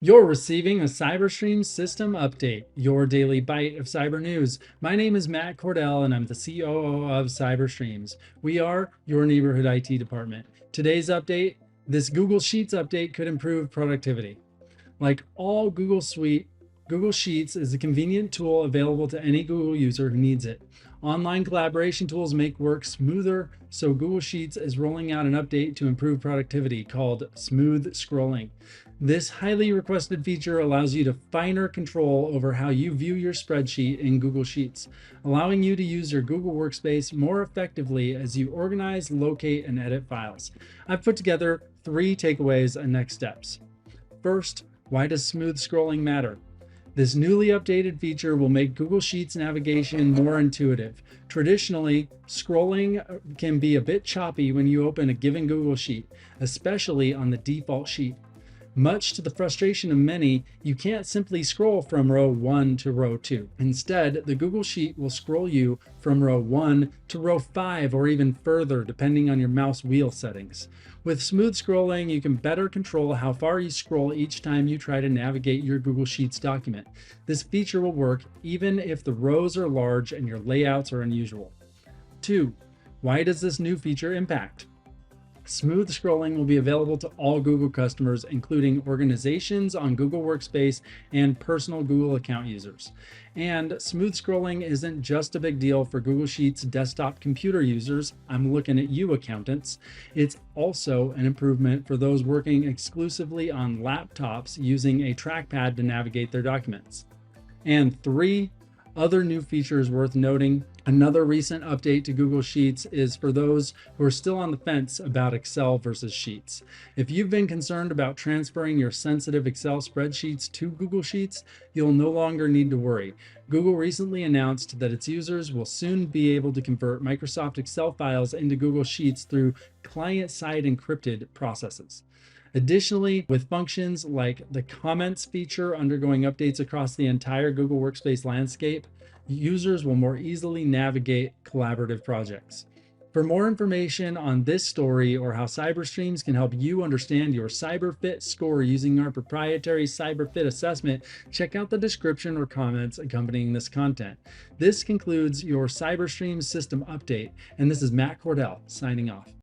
You're receiving a CyberStream system update, your daily bite of cyber news. My name is Matt Cordell, and I'm the COO of CyberStreams. We are your neighborhood IT department. Today's update, this Google Sheets update could improve productivity. Like all Google Suite, Google Sheets is a convenient tool available to any Google user who needs it. Online collaboration tools make work smoother, so Google Sheets is rolling out an update to improve productivity called smooth scrolling. This highly requested feature allows you to finer control over how you view your spreadsheet in Google Sheets, allowing you to use your Google Workspace more effectively as you organize, locate, and edit files. I've put together 3 takeaways and next steps. First, why does smooth scrolling matter? This newly updated feature will make Google Sheets navigation more intuitive. Traditionally, scrolling can be a bit choppy when you open a given Google Sheet, especially on the default sheet. Much to the frustration of many, you can't simply scroll from row 1 to row 2. Instead, the Google Sheet will scroll you from row 1 to row 5 or even further, depending on your mouse wheel settings. With smooth scrolling, you can better control how far you scroll each time you try to navigate your Google Sheets document. This feature will work even if the rows are large and your layouts are unusual. 2. Why does this new feature impact? Smooth scrolling will be available to all Google customers, including organizations on Google Workspace and personal Google account users. And smooth scrolling isn't just a big deal for Google Sheets desktop computer users. I'm looking at you, accountants. It's also an improvement for those working exclusively on laptops using a trackpad to navigate their documents. And 3 other new features worth noting. Another recent update to Google Sheets is for those who are still on the fence about Excel versus Sheets. If you've been concerned about transferring your sensitive Excel spreadsheets to Google Sheets, you'll no longer need to worry. Google recently announced that its users will soon be able to convert Microsoft Excel files into Google Sheets through client-side encrypted processes. Additionally, with functions like the comments feature undergoing updates across the entire Google Workspace landscape, users will more easily navigate collaborative projects. For more information on this story or how CyberStreams can help you understand your CyberFit score using our proprietary CyberFit assessment, check out the description or comments accompanying this content. This concludes your CyberStreams system update, and this is Matt Cordell signing off.